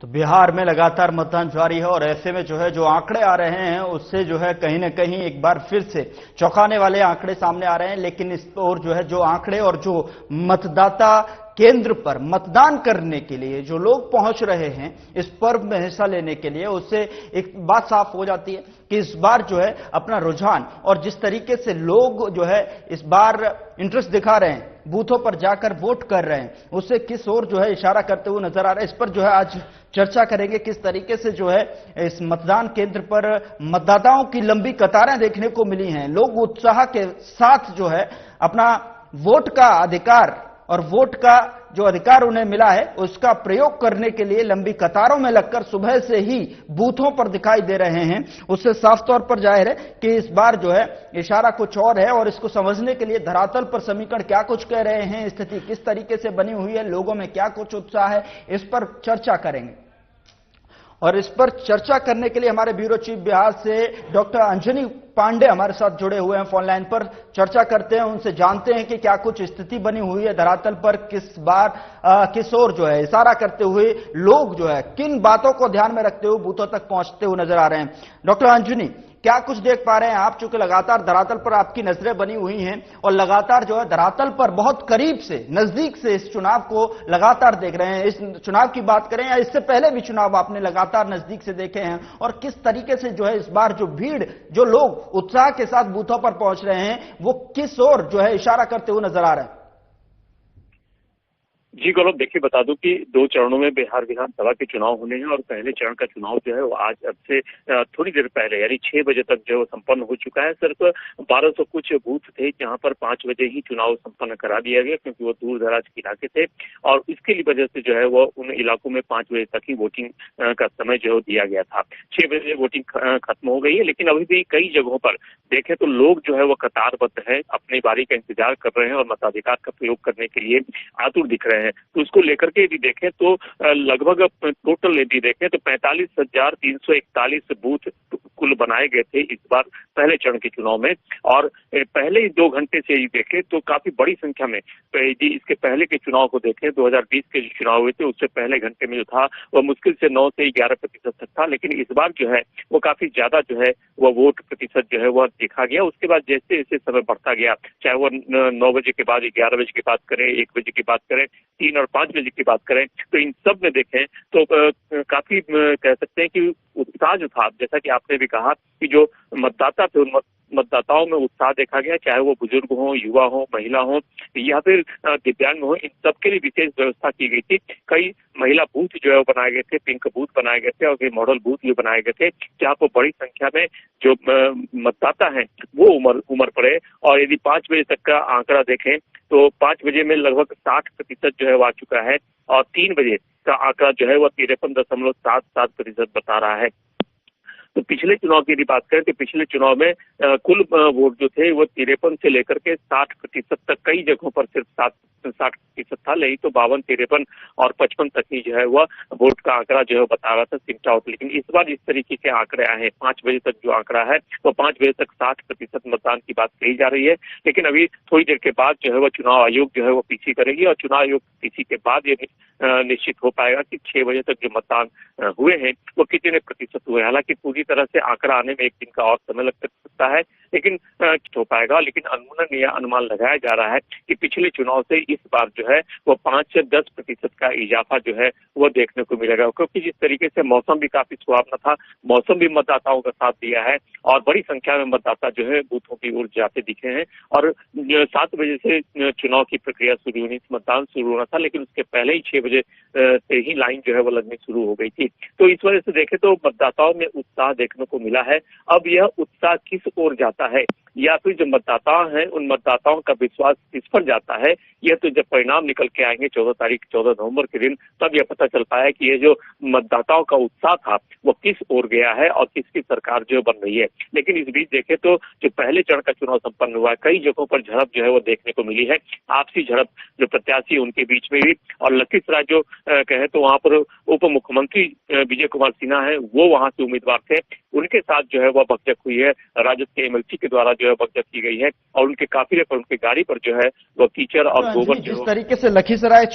तो बिहार में लगातार मतदान जारी है और ऐसे में जो है जो आंकड़े आ रहे हैं उससे जो है कहीं ना कहीं एक बार फिर से चौंकाने वाले आंकड़े सामने आ रहे हैं। लेकिन इस और जो है जो आंकड़े और जो मतदाता केंद्र पर मतदान करने के लिए जो लोग पहुंच रहे हैं इस पर्व में हिस्सा लेने के लिए, उससे एक बात साफ हो जाती है कि इस बार जो है अपना रुझान और जिस तरीके से लोग जो है इस बार इंटरेस्ट दिखा रहे हैं, बूथों पर जाकर वोट कर रहे हैं, उससे किस ओर जो है इशारा करते हुए नजर आ रहा है। इस पर जो है आज चर्चा करेंगे किस तरीके से जो है इस मतदान केंद्र पर मतदाताओं की लंबी कतारें देखने को मिली हैं। लोग उत्साह के साथ जो है अपना वोट का अधिकार और वोट का जो अधिकार उन्हें मिला है उसका प्रयोग करने के लिए लंबी कतारों में लगकर सुबह से ही बूथों पर दिखाई दे रहे हैं। उससे साफ तौर पर जाहिर है कि इस बार जो है इशारा कुछ और है और इसको समझने के लिए धरातल पर समीकरण क्या कुछ कह रहे हैं, स्थिति किस तरीके से बनी हुई है, लोगों में क्या कुछ उत्साह है, इस पर चर्चा करेंगे। और इस पर चर्चा करने के लिए हमारे ब्यूरो चीफ बिहार से डॉक्टर अंजनी पांडे हमारे साथ जुड़े हुए हैं फोन लाइन पर। चर्चा करते हैं, उनसे जानते हैं कि क्या कुछ स्थिति बनी हुई है धरातल पर, किस बार किस ओर जो है इशारा करते हुए लोग जो है किन बातों को ध्यान में रखते हुए बूथों तक पहुंचते हुए नजर आ रहे हैं। डॉक्टर अंजनी, क्या कुछ देख पा रहे हैं आप, चूंकि लगातार धरातल पर आपकी नजरें बनी हुई हैं और लगातार जो है धरातल पर बहुत करीब से नजदीक से इस चुनाव को लगातार देख रहे हैं। इस चुनाव की बात करें या इससे पहले भी चुनाव आपने लगातार नजदीक से देखे हैं, और किस तरीके से जो है इस बार जो भीड़, जो लोग उत्साह के साथ बूथों पर पहुंच रहे हैं, वो किस ओर जो है इशारा करते हुए नजर आ रहे हैं? जी गौरव, देखिए बता दूं कि 2 चरणों में बिहार विधानसभा के चुनाव होने हैं और पहले चरण का चुनाव जो है वो आज अब से थोड़ी देर पहले यानी 6 बजे तक जो है संपन्न हो चुका है। सिर्फ 1200 कुछ बूथ थे जहां पर 5 बजे ही चुनाव संपन्न करा दिया गया, क्योंकि वो दूर दराज के इलाके थे और इसके लिए वजह से जो है वो उन इलाकों में 5 बजे तक ही वोटिंग का समय जो है दिया गया था। 6 बजे वोटिंग खत्म हो गई है, लेकिन अभी भी कई जगहों पर देखें तो लोग जो है वो कतारबद्ध है, अपनी बारी का इंतजार कर रहे हैं और मताधिकार का प्रयोग करने के लिए आतुर दिख रहे हैं। तो उसको लेकर के यदि देखें तो लगभग टोटल यदि देखें तो 45,341 बूथ कुल बनाए गए थे इस बार पहले चरण के चुनाव में। और पहले ही 2 घंटे से यदि देखें तो काफी बड़ी संख्या में, यदि इसके पहले के चुनाव को देखें 2020 के जो चुनाव हुए थे उससे पहले घंटे में जो था वह मुश्किल से 9 से 11% तक था, लेकिन इस बार जो है वो काफी ज्यादा जो है वह वोट प्रतिशत जो है वह देखा गया। उसके बाद जैसे जैसे समय बढ़ता गया, चाहे वो 9 बजे के बाद 11 बजे की बात करें, 1 बजे की बात करें, 3 और 5 बजे की बात करें, तो इन सब में देखें तो काफी कह सकते हैं कि उत्साह जो था, जैसा कि आपने भी कहा कि जो मतदाता थे उन मतदाताओं में उत्साह देखा गया, चाहे वो बुजुर्ग हो, युवा हो, महिला हो या फिर दिव्यांग हो, इन सबके लिए विशेष व्यवस्था की गई थी। कई महिला बूथ जो है वो बनाए गए थे, पिंक बूथ बनाए गए थे और कई मॉडल बूथ भी बनाए गए थे, जहाँ पर बड़ी संख्या में जो मतदाता हैं वो उम्र पड़े। और यदि 5 बजे तक का आंकड़ा देखें तो 5 बजे में लगभग 60% जो है वो आ चुका है और 3 बजे का आंकड़ा जो है वह 53.77% बता रहा है। तो पिछले चुनाव की यदि बात करें तो पिछले चुनाव में कुल वोट जो थे वो 53 से लेकर के 60% तक, कई जगहों पर सिर्फ 60% था, नहीं तो 52, 53 और 55 तक ही जो है वह वोट का आंकड़ा जो है बता रहा था सिमटा आउट। लेकिन इस बार इस तरीके के आंकड़े आए हैं, 5 बजे तक जो आंकड़ा है वो 5 बजे तक 60% मतदान की बात कही जा रही है। लेकिन अभी थोड़ी देर के बाद जो है वो चुनाव आयोग जो है वो पीछे करेगी और चुनाव आयोग पीछे के बाद ये निश्चित हो पाएगा कि 6 बजे तक जो मतदान हुए हैं वो कितने प्रतिशत हुए। हालांकि पूरी तरह से आंकड़ा आने में 1 दिन का और समय लग सकता है, लेकिन हो पाएगा। लेकिन अनुमान यह अनुमान लगाया जा रहा है कि पिछले चुनाव से इस बार जो है वो 5 से 10% का इजाफा जो है वो देखने को मिलेगा, क्योंकि जिस तरीके से मौसम भी काफी सुहावना था, मौसम भी मतदाताओं का साथ दिया है और बड़ी संख्या में मतदाता जो है बूथों की ओर जाते दिखे हैं। और 7 बजे से चुनाव की प्रक्रिया शुरू हुई, मतदान शुरू होना था, लेकिन उसके पहले ही 6 बजे से ही लाइन जो है वो लगनी शुरू हो गई थी। तो इस वजह से देखें तो मतदाताओं में उत्साह देखने को मिला है। अब यह उत्साह किस ओर जाता है या फिर जो मतदाता हैं उन मतदाताओं का विश्वास किस पर जाता है, यह तो जब परिणाम निकल के आएंगे 14 नवंबर के दिन, तब यह पता चल पाया कि ये जो मतदाताओं का उत्साह था वो किस ओर गया है और किसकी सरकार जो बन रही है। लेकिन इस बीच देखें तो जो पहले चरण का चुनाव संपन्न हुआ है, कई जगहों पर झड़प जो है वो देखने को मिली है, आपसी झड़प जो प्रत्याशी उनके बीच में भी। और लखीसराय जो कहे तो वहां पर उप मुख्यमंत्री विजय कुमार सिन्हा है, वो वहां से उम्मीदवार थे, उनके साथ जो है वह बकझक हुई है, राजद के एमएलसी के द्वारा जो है बकझक की गई है और उनके काफिले पर, उनकी गाड़ी पर जो है वो कीचड़ और गोबर जो तरीके से लखीसराय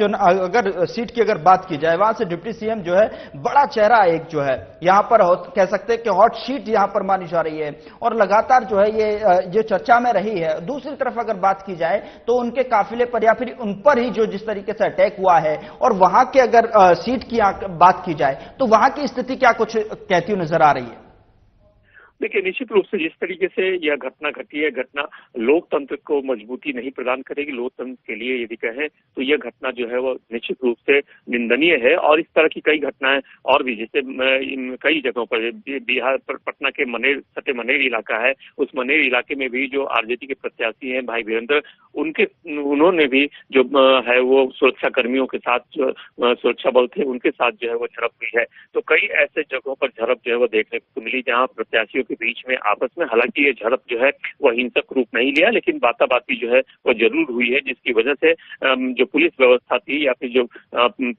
अगर सीट की अगर बात की जाए, वहां से डिप्टी सीएम जो है बड़ा चेहरा एक जो है यहां पर कह सकते हैं कि हॉट सीट यहां पर मानी जा रही है और लगातार जो है ये जो चर्चा में रही है। दूसरी तरफ अगर बात की जाए तो उनके काफिले पर या फिर उन पर ही जो जिस तरीके से अटैक हुआ है, और वहां के अगर सीट की बात की जाए तो वहां की स्थिति क्या कुछ कहती हुई नजर आ रही है? देखिए, निश्चित रूप से जिस तरीके से यह घटना घटी है, घटना लोकतंत्र को मजबूती नहीं प्रदान करेगी। लोकतंत्र के लिए यदि कहें तो यह घटना जो है वो निश्चित रूप से निंदनीय है। और इस तरह की कई घटनाएं और भी, जैसे कई जगहों पर बिहार पर पटना के मनेर इलाका है, उस मनेर इलाके में भी जो आरजेडी के प्रत्याशी हैं भाई वीरेंद्र, उन्होंने भी जो है वो सुरक्षा कर्मियों के साथ, जो सुरक्षा बल थे उनके साथ जो है वो झड़प हुई है। तो कई ऐसे जगहों पर झड़प जो है वो देखने को मिली जहां प्रत्याशियों के बीच में आपस में, हालांकि ये झड़प जो है वह हिंसक रूप नहीं लिया, लेकिन बाताबाती जो है वह जरूर हुई है, जिसकी वजह से जो पुलिस व्यवस्था थी या फिर जो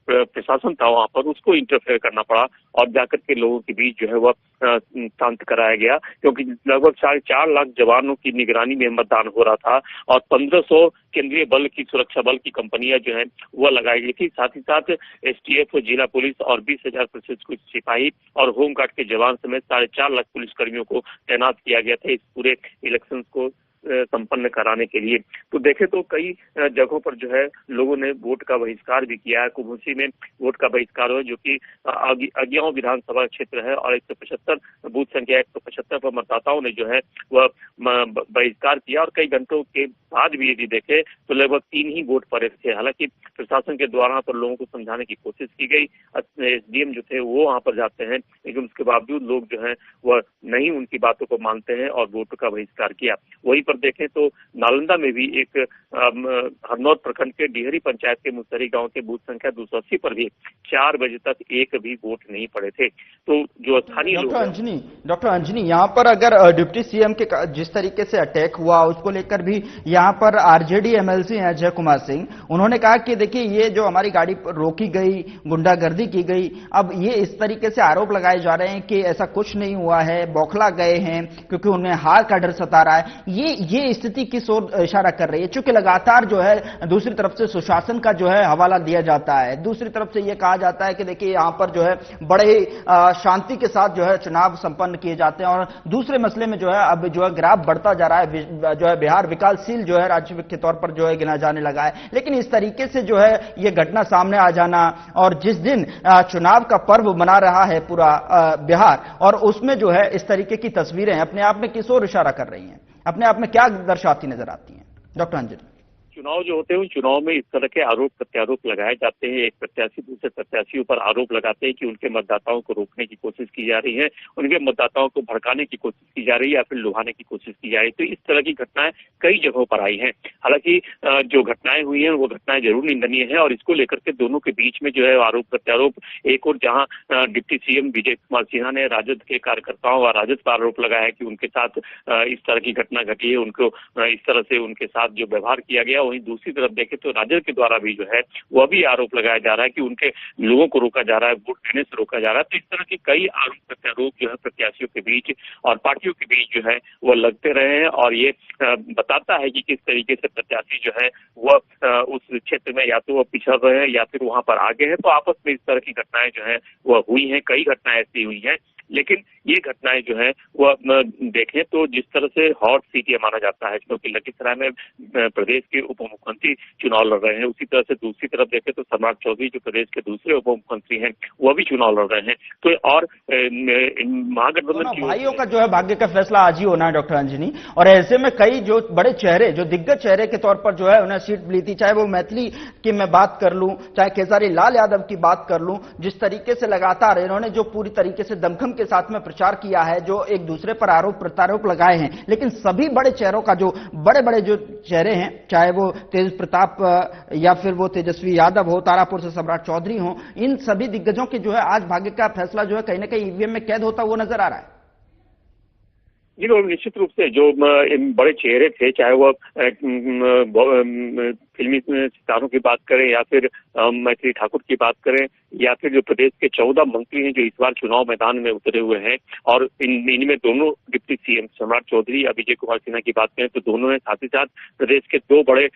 प्रशासन था वहां पर, उसको इंटरफेयर करना पड़ा और जाकर के लोगों के बीच जो है वह शांत कराया गया। क्योंकि लगभग 4.5 लाख जवानों की निगरानी में मतदान हो रहा था और 1500 केंद्रीय बल की, सुरक्षा बल की कंपनियां जो है वह लगाई गई थी। साथ ही साथ एसटीएफ, जिला पुलिस और 20,000 प्रशिक्षित सिपाही और होमगार्ड के जवान समेत 4.5 लाख पुलिसकर्मियों को तैनात किया गया था इस पूरे इलेक्शन को संपन्न कराने के लिए। तो देखें तो कई जगहों पर जो है लोगों ने वोट का बहिष्कार भी किया है। कुमुसी में वोट का बहिष्कार हो, जो कि अगियाओं विधानसभा क्षेत्र है और 175 बूथ संख्या 175 पर मतदाताओं ने जो है वह बहिष्कार किया और कई घंटों के बाद भी यदि देखे तो लगभग 3 ही वोट पड़े थे। हालांकि प्रशासन के द्वारा पर लोगों को समझाने की कोशिश की गई, एसडीएम जो थे वो वहां पर जाते हैं, लेकिन उसके बावजूद लोग जो है वह नहीं उनकी बातों को मानते हैं और वोट का बहिष्कार किया। वहीं पर देखें तो नालंदा में भी एक हरनौत प्रखंड के डिहरी पंचायत के मुसहरी गांव के बूथ संख्या 280 पर भी 4 बजे तक एक भी वोट नहीं पड़े थे। तो जो स्थानीय लोग, डॉक्टर अंजनी, यहाँ पर अगर डिप्टी सीएम के जिस तरीके से अटैक हुआ उसको लेकर भी यहाँ पर आरजेडी एमएलसी हैं अजय कुमार सिंह, उन्होंने कहा कि देखिए ये जो हमारी गाड़ी रोकी गई, गुंडागर्दी की गई, अब ये इस तरीके से आरोप लगाए जा रहे हैं कि ऐसा कुछ नहीं हुआ है, बौखला गए हैं क्योंकि उन्हें हार का डर सता रहा है। ये स्थिति किस ओर इशारा कर रही है? चूंकि लगातार जो है दूसरी तरफ से सुशासन का जो है हवाला दिया जाता है, दूसरी तरफ से यह कहा जाता है कि देखिए यहां पर जो है बड़े शांति के साथ जो है चुनाव संपन्न किए जाते हैं, और दूसरे मसले में जो है अब जो है ग्राफ बढ़ता जा रहा है, जो है बिहार विकासशील जो है राज्य के तौर पर जो है गिना जाने लगा है। लेकिन इस तरीके से जो है यह घटना सामने आ जाना, और जिस दिन चुनाव का पर्व मना रहा है पूरा बिहार, और उसमें जो है इस तरीके की तस्वीरें अपने आप में किस ओर इशारा कर रही हैं, अपने आप में क्या दर्शाती नजर आती हैं डॉक्टर अंजनी? चुनाव जो होते हैं उन चुनाव में इस तरह के आरोप प्रत्यारोप लगाए जाते हैं। एक प्रत्याशी दूसरे प्रत्याशियों पर आरोप लगाते हैं कि उनके मतदाताओं को रोकने की कोशिश की जा रही है, उनके मतदाताओं को भड़काने की कोशिश की जा रही है या फिर लुभाने की कोशिश की जा रही है। तो इस तरह की घटनाएं कई जगहों पर आई हैं। हालांकि जो घटनाएं हुई हैं वो घटनाएं जरूर निंदनीय है और इसको लेकर के दोनों के बीच में जो है आरोप प्रत्यारोप, एक और जहां डिप्टी सीएम विजय कुमार सिन्हा ने राजद के कार्यकर्ताओं व राजद पर आरोप लगाया है कि उनके साथ इस तरह की घटना घटी है, उनको इस तरह से उनके साथ जो व्यवहार किया गया। वहीं दूसरी तरफ देखें तो राजद के द्वारा भी जो है वह भी आरोप लगाया जा रहा है कि उनके लोगों को रोका जा रहा है, वोट देने से रोका जा रहा है। तो इस तरह के कई आरोप प्रत्यारोप जो है प्रत्याशियों के बीच और पार्टियों के बीच जो है वह लगते रहे हैं, और ये बताता है कि किस तरीके से प्रत्याशी जो है वह उस क्षेत्र में या तो वह पिछड़ रहे हैं या फिर वहां पर आगे है। तो आपस में इस तरह की घटनाएं जो है वह हुई हैं, कई घटनाएं ऐसी हुई हैं। लेकिन ये घटनाएं जो है वह देखें तो जिस तरह से हॉट सीट ये माना जाता है, क्योंकि लखीसराय में प्रदेश के उप मुख्यमंत्री चुनाव लड़ रहे हैं, उसी तरह से दूसरी तरफ देखें तो सम्राट चौधरी जो प्रदेश के दूसरे उप मुख्यमंत्री हैं वह भी चुनाव लड़ रहे हैं। तो और महागठबंधन भाइयों का जो है भाग्य का फैसला आज ही होना है डॉक्टर अंजनी, और ऐसे में कई जो बड़े चेहरे, जो दिग्गज चेहरे के तौर पर जो है उन्हें सीट मिली थी, चाहे वो मैथिली की मैं बात कर लूं, चाहे खेसारी लाल यादव की बात कर लूं, जिस तरीके से लगातार इन्होंने जो पूरी तरीके से दमखम के साथ में प्रचार किया है, जो एक दूसरे पर आरोप प्रत्यारोप लगाए हैं, लेकिन सभी बड़े चेहरों का जो बड़े बड़े जो चेहरे हैं, चाहे वो तेज प्रताप या फिर वो तेजस्वी यादव हो, तारापुर से सम्राट चौधरी हो, इन सभी दिग्गजों के जो है आज भाग्य का फैसला जो है कहीं ना कहीं ईवीएम में कैद होता हुआ नजर आ रहा है। जी, निश्चित रूप से जो बड़े चेहरे थे, चाहे वो फिल्मी सितारों की बात करें या फिर मैथिली ठाकुर की बात करें या फिर जो प्रदेश के 14 मंत्री हैं जो इस बार चुनाव मैदान में उतरे हुए हैं, और इनमें दोनों डिप्टी सीएम सम्राट चौधरी या विजय कुमार सिन्हा की बात करें तो दोनों हैं, साथ ही साथ प्रदेश के दो बड़े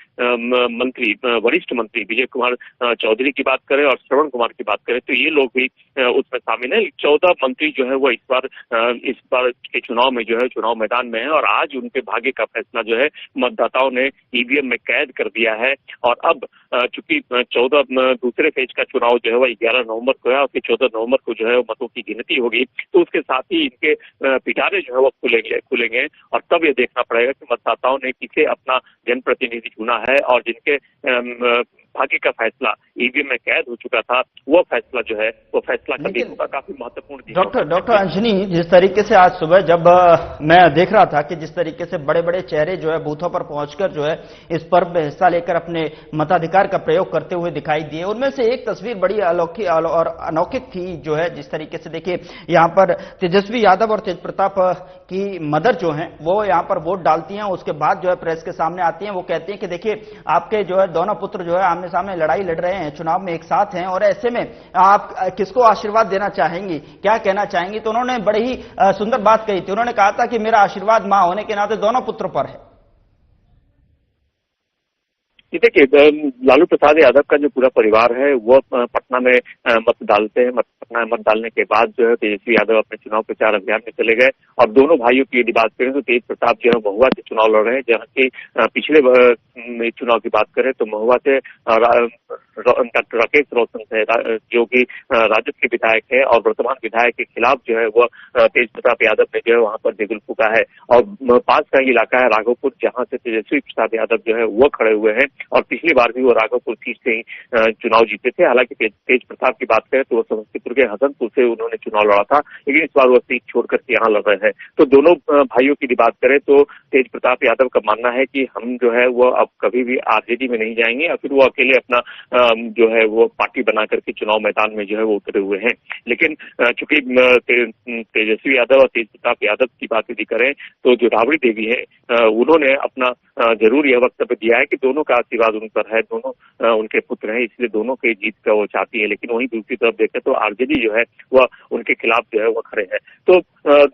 मंत्री, वरिष्ठ मंत्री विजय कुमार चौधरी की बात करें और श्रवण कुमार की बात करें तो ये लोग भी उसमें शामिल है। 14 मंत्री जो है वो इस बार के चुनाव में जो है चुनाव मैदान में है, और आज उनके भाग्य का फैसला जो है मतदाताओं ने ईवीएम में कैद कर दिया है। और अब चूंकि 14 दूसरे फेज का चुनाव जो है वह 11 नवंबर को है और फिर 14 नवंबर को जो है मतों की गिनती होगी, तो उसके साथ ही इनके पिटारे जो है वो खुलेंगे और तब ये देखना पड़ेगा कि मतदाताओं ने किसे अपना जनप्रतिनिधि चुना है, और जिनके भाग्य का फैसला ईवीएम में कैद हो चुका था वो फैसला जो है वो फैसला कभी होगा। काफी महत्वपूर्ण डॉक्टर अंजनी, जिस तरीके से आज सुबह जब मैं देख रहा था कि जिस तरीके से बड़े बड़े चेहरे जो है बूथों पर पहुंचकर जो है इस पर्व में हिस्सा लेकर अपने मताधिकार का प्रयोग करते हुए दिखाई दिए, उनमें से एक तस्वीर बड़ी अलौकिक और अनौकिक थी जो है जिस तरीके से देखिए यहाँ पर तेजस्वी यादव और तेज प्रताप की मदर जो है वो यहाँ पर वोट डालती हैं, उसके बाद जो है प्रेस के सामने आती हैं, वो कहती हैं कि देखिए आपके जो है दोनों पुत्र जो है आमने सामने लड़ाई लड़ रहे हैं, चुनाव में एक साथ हैं, और ऐसे में आप किसको आशीर्वाद देना चाहेंगी, क्या कहना चाहेंगी। तो उन्होंने बड़ी ही सुंदर बात कही थी, उन्होंने कहा था कि मेरा आशीर्वाद मां होने के नाते दोनों पुत्र पर है। देखिए, लालू प्रसाद यादव का जो पूरा परिवार है वो पटना में मत डालते हैं। पटना में मत डालने के बाद जो है तेजस्वी यादव अपने चुनाव प्रचार अभियान में चले गए, और दोनों भाइयों की यदि बात करें तो तेज प्रताप जो है महुआ से चुनाव लड़ रहे हैं, जहाँ की पिछले चुनाव की बात करें तो महुआ से डॉक्टर राकेश रोशन है जो कि राजद के विधायक है, और वर्तमान विधायक के खिलाफ जो है वो तेज प्रताप यादव ने जो है वहां पर देगुल फूका है। और पास का इलाका है राघोपुर, जहां से तेजस्वी प्रसाद यादव जो है वो खड़े हुए हैं, और पिछली बार भी वो राघोपुर सीट से ही चुनाव जीते थे। हालांकि तेज प्रताप की बात करें तो वो समस्तीपुर के हसनपुर से उन्होंने चुनाव लड़ा था, लेकिन इस बार वो सीट छोड़कर यहाँ लड़ रहे हैं। तो दोनों भाइयों की बात करें तो तेज प्रताप यादव का मानना है कि हम जो है वो अब कभी भी आरजेडी में नहीं जाएंगे, या फिर वो अकेले अपना जो है वो पार्टी बना करके चुनाव मैदान में जो है वो उतरे हुए हैं। लेकिन चूंकि तेजस्वी यादव और तेज प्रताप यादव की बात यदि करें तो जो राबड़ी देवी है उन्होंने अपना जरूर यह वक्तव्य दिया है कि दोनों का आशीर्वाद उन पर है, दोनों उनके पुत्र हैं, इसलिए दोनों के जीत का वो चाहती है। लेकिन वहीं दूसरी तरफ देखें तो आरजेडी जो है वह उनके खिलाफ जो है वह खड़े हैं। तो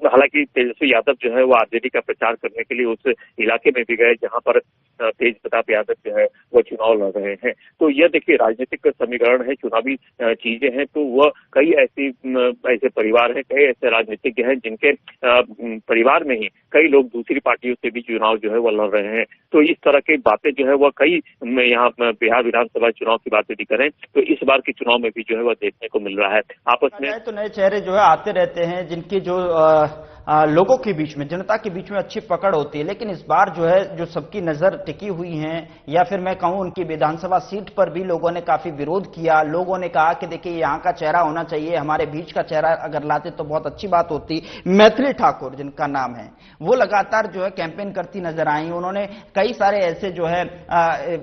हालांकि तेजस्वी यादव जो है वो आरजेडी का प्रचार करने के लिए उस इलाके में भी गए जहां पर तेज प्रताप यादव जो है वो चुनाव लड़ रहे हैं। तो यह देखिए राजनीतिक समीकरण है, चुनावी चीजें हैं, तो वह कई ऐसे परिवार हैं, कई ऐसे राजनीतिज्ञ हैं जिनके परिवार में ही कई लोग दूसरी पार्टियों से भी चुनाव जो है वो लड़ रहे हैं। तो इस तरह की बातें जो है वह कई यहाँ बिहार विधानसभा चुनाव की बात यदि करें तो इस बार के चुनाव में भी जो है वह देखने को मिल रहा है। आपस में तो नए चेहरे जो है आते रहते हैं जिनकी जो लोगों के बीच में, जनता के बीच में अच्छी पकड़ होती है, लेकिन इस बार जो है जो सबकी नजर टिकी हुई है, या फिर मैं कहूं उनकी विधानसभा सीट पर भी लोगों ने काफी विरोध किया। लोगों ने कहा कि देखिए यहाँ का चेहरा होना चाहिए, हमारे बीच का चेहरा अगर लाते तो बहुत अच्छी बात होती। मैथिली ठाकुर जिनका नाम है वो लगातार जो है कैंपेन करती नजर आई। उन्होंने कई सारे ऐसे जो है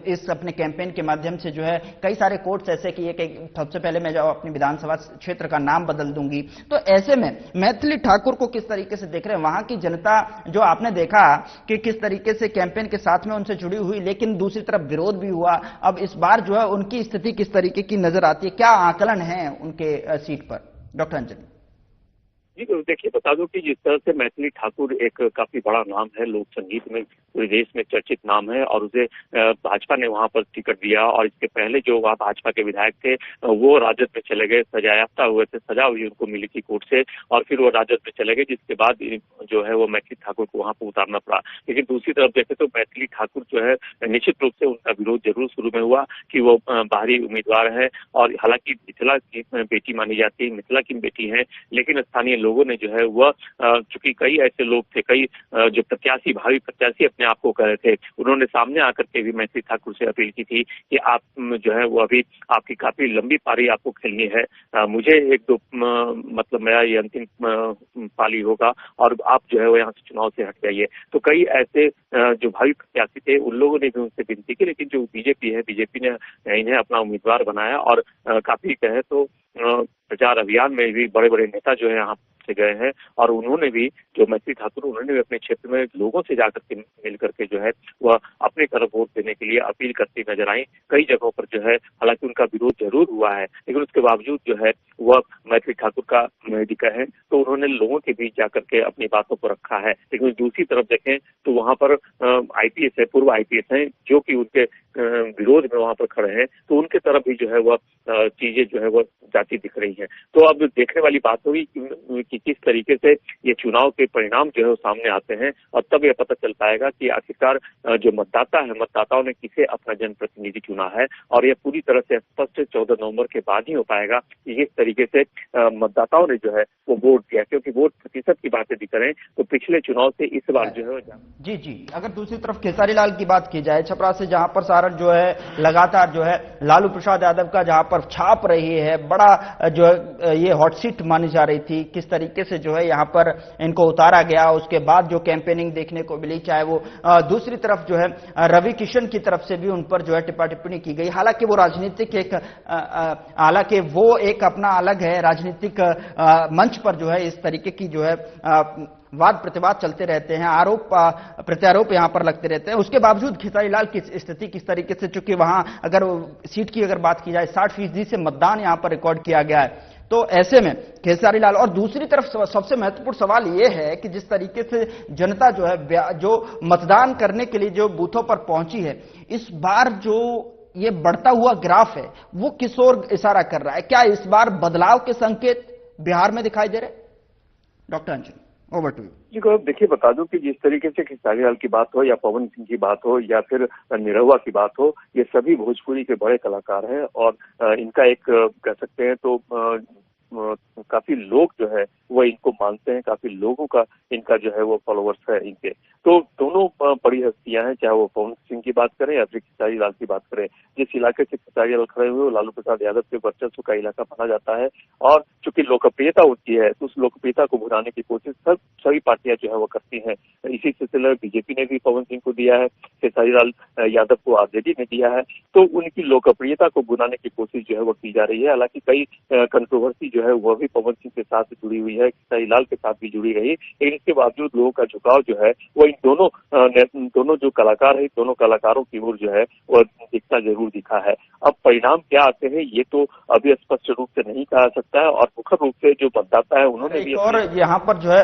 इस अपने कैंपेन के माध्यम से जो है कई सारे कोट्स ऐसे किए कि सबसे पहले मैं जो अपनी विधानसभा क्षेत्र का नाम बदल दूंगी। तो ऐसे में मैथिली ठाकुर को किस तरीके से देख रहे हैं वहां की जनता, जो आपने देखा कि किस तरीके से कैंपेन के साथ में उनसे जुड़ी हुई, लेकिन दूसरी तरफ विरोध भी हुआ। अब इस बार जो है उनकी स्थिति किस तरीके की नजर आती है, क्या आकलन है उनके सीट पर, डॉक्टर अंजनी? जी तो देखिए बता दूं कि जिस तरह से मैथिली ठाकुर एक काफी बड़ा नाम है, लोक संगीत में पूरे देश में चर्चित नाम है, और उसे भाजपा ने वहां पर टिकट दिया। और इसके पहले जो वहाँ भाजपा के विधायक थे वो राजद में चले गए, सजायाफ्ता हुए थे, सजा हुई उनको मिली थी कोर्ट से, और फिर वो राजद में चले गए, जिसके बाद जो है वो मैथिली ठाकुर को वहां पर उतारना पड़ा। लेकिन दूसरी तरफ देखे तो मैथिली ठाकुर जो है निश्चित रूप से उनका विरोध जरूर शुरू में हुआ कि वो बाहरी उम्मीदवार है, और हालांकि मिथिला की बेटी मानी जाती है, मिथिला की बेटी है, लेकिन स्थानीय लोगों ने जो है वह चूंकि कई ऐसे लोग थे, कई जो प्रत्याशी, भावी प्रत्याशी अपने आप को कह रहे थे, उन्होंने सामने आकर के भी मैथिली ठाकुर से अपील की थी कि आप जो है वो अभी आपकी काफी लंबी पारी आपको खेलनी है, मुझे एक दो मतलब मेरा ये अंतिम पाली होगा और आप जो है वो यहाँ से चुनाव से हट जाइए। तो कई ऐसे जो भावी प्रत्याशी थे उन लोगों ने भी उनसे विनती की, लेकिन जो बीजेपी है, बीजेपी ने इन्हें अपना उम्मीदवार बनाया, और काफी कहे तो प्रचार अभियान में भी बड़े बड़े नेता जो है यहाँ से गए हैं और उन्होंने भी, जो मैत्री ठाकुर, उन्होंने भी अपने क्षेत्र में लोगों से जाकर के मिल करके जो है वह अपने तरफ वोट देने के लिए अपील करती नजर आई। कई जगहों पर जो है हालांकि उनका विरोध जरूर हुआ है, लेकिन उसके बावजूद जो है वह मैत्री ठाकुर का मेडिका है, तो उन्होंने लोगों के बीच जाकर के अपनी बातों को रखा है। लेकिन दूसरी तरफ देखें तो वहां पर आईपीएस है, पूर्व आईपीएस है, जो कि उनके विरोध में वहां पर खड़े हैं, तो उनके तरफ भी जो है वह चीजें जो है वह जाती दिख रही है। तो अब देखने वाली बात होगी कि किस तरीके से ये चुनाव के परिणाम जो है वो सामने आते हैं और तब यह पता चल पाएगा कि आखिरकार जो मतदाता है, मतदाताओं ने किसे अपना जनप्रतिनिधि चुना है। और यह पूरी तरह से स्पष्ट 14 नवंबर के बाद ही हो पाएगा कि किस तरीके से मतदाताओं ने जो है वो वोट दिया, क्योंकि वोट प्रतिशत की बात यदि करें तो पिछले चुनाव से इस बार जो है जी। अगर दूसरी तरफ खेसारी लाल की बात की जाए, छपरा से जहां पर सारण जो है लगातार जो है लालू प्रसाद यादव का जहां पर छाप रही है, बड़ा जो है ये हॉट सीट मानी जा रही थी, किस तरीके से जो है यहां पर इनको उतारा गया, उसके बाद जो कैंपेनिंग देखने को मिली, चाहे वो दूसरी तरफ जो है रवि किशन की तरफ से भी उन पर जो है टिप्पा टिप्पणी की गई। हालांकि वो राजनीतिक हालांकि वो एक अपना अलग है राजनीतिक मंच पर जो है इस तरीके की जो है वाद प्रतिवाद चलते रहते हैं, आरोप प्रत्यारोप यहां पर लगते रहते हैं। उसके बावजूद खेसारी लाल की स्थिति किस तरीके से, चूंकि वहां अगर सीट की अगर बात की जाए 60% से मतदान यहां पर रिकॉर्ड किया गया है, तो ऐसे में खेसारी लाल, और दूसरी तरफ सबसे महत्वपूर्ण सवाल यह है कि जिस तरीके से जनता जो है जो मतदान करने के लिए जो बूथों पर पहुंची है, इस बार जो ये बढ़ता हुआ ग्राफ है वो किस ओर इशारा कर रहा है? क्या इस बार बदलाव के संकेत बिहार में दिखाई दे रहे? Doctor Anjan, over to you. जी को देखिए, बता दूं कि जिस तरीके से खेसारी लाल की बात हो या पवन सिंह की बात हो या फिर निरहुआ की बात हो, ये सभी भोजपुरी के बड़े कलाकार हैं और इनका एक कह सकते हैं तो काफी लोग जो है वो इनको मानते हैं, काफी लोगों का इनका जो है वो फॉलोअर्स है इनके। तो दोनों बड़ी हस्तियां हैं, चाहे वो पवन सिंह की बात करें या फिर खेसारी लाल की बात करें। जिस इलाके से खेसारी लाल खड़े हुए वो लालू प्रसाद यादव के वर्चस्व का इलाका माना जाता है और चूंकि लोकप्रियता होती है तो उस लोकप्रियता को भुनाने की कोशिश सभी पार्टियां जो है वो करती हैं। इसी सिलसिले में बीजेपी ने भी पवन सिंह को दिया है, खेसारी लाल यादव को आरजेडी ने दिया है, तो उनकी लोकप्रियता को भुनाने की कोशिश जो है वो की जा रही है। हालांकि कई कंट्रोवर्सी जो है वह भी पवन सिंह के साथ जुड़ी हुई है, खेसारी लाल के साथ भी जुड़ी रही, लेकिन इसके बावजूद लोगों का झुकाव जो है वो इन दोनों जो कलाकार है, दोनों कलाकारों की ओर जो है वह दिखता जरूर दिखा है। अब परिणाम क्या आते हैं ये तो अभी स्पष्ट रूप से नहीं कहा सकता है और मुख्य रूप से जो मतदाता है उन्होंने भी और यहाँ पर जो है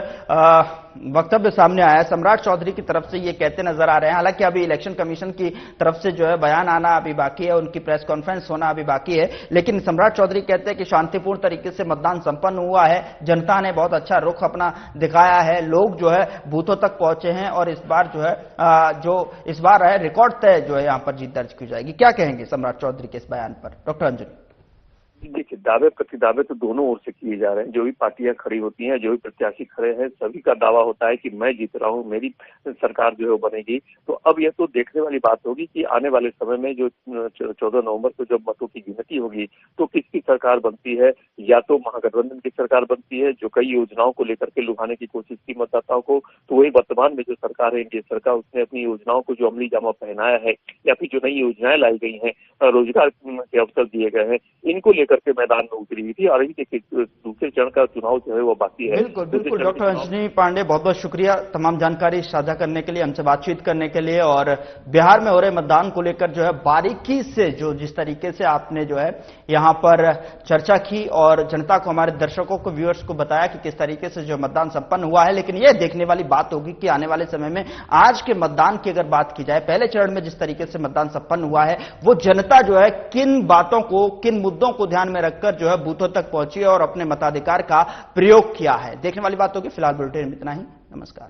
वक्तव्य सामने आया, सम्राट चौधरी की तरफ से ये कहते नजर आ रहे हैं, हालांकि अभी इलेक्शन कमीशन की तरफ से जो है बयान आना अभी बाकी है, उनकी प्रेस कॉन्फ्रेंस होना अभी बाकी है, लेकिन सम्राट चौधरी कहते हैं कि शांतिपूर्ण तरीके से मतदान संपन्न हुआ है, जनता ने बहुत अच्छा रुख अपना दिखाया है, लोग जो है बूथों तक पहुंचे हैं और इस बार जो है इस बार है रिकॉर्ड तय जो है यहां पर जीत दर्ज की जाएगी। क्या कहेंगे सम्राट चौधरी के इस बयान पर, डॉक्टर अंजन? देखिए, दावे प्रतिदावे तो दोनों ओर से किए जा रहे हैं। जो भी पार्टियां खड़ी होती हैं, जो भी प्रत्याशी खड़े हैं, सभी का दावा होता है कि मैं जीत रहा हूं, मेरी सरकार जो है बनेगी। तो अब यह तो देखने वाली बात होगी कि आने वाले समय में जो 14 नवंबर को जब मतों की गिनती होगी तो किसकी सरकार बनती है। या तो महागठबंधन की सरकार बनती है जो कई योजनाओं को लेकर के लुभाने की कोशिश की मतदाताओं को, तो वही वर्तमान में जो सरकार है एनडीए सरकार, उसने अपनी योजनाओं को जो अमली जामा पहनाया है या फिर जो नई योजनाएं लाई गई हैं, रोजगार के अवसर दिए गए हैं, इनको करके मैदान में उतरी हुई थी। और अभी देखिए दूसरे चरण का चुनाव जो है वो बाकी है। बिल्कुल डॉक्टर अंजनी पांडे, बहुत बहुत शुक्रिया तमाम जानकारी साझा करने के लिए, हमसे बातचीत करने के लिए। और बिहार में हो रहे मतदान को लेकर जो है बारीकी से जो जिस तरीके से आपने जो है यहां पर चर्चा की और जनता को, हमारे दर्शकों को, व्यूअर्स को बताया कि किस तरीके से जो मतदान संपन्न हुआ है। लेकिन यह देखने वाली बात होगी कि आने वाले समय में आज के मतदान की अगर बात की जाए, पहले चरण में जिस तरीके से मतदान संपन्न हुआ है, वो जनता जो है किन बातों को, किन मुद्दों को ध्यान में रखकर जो है बूथों तक पहुंची और अपने मताधिकार का प्रयोग किया है, देखने वाली बात होगी। फिलहाल बुलेटिन में इतना ही। नमस्कार।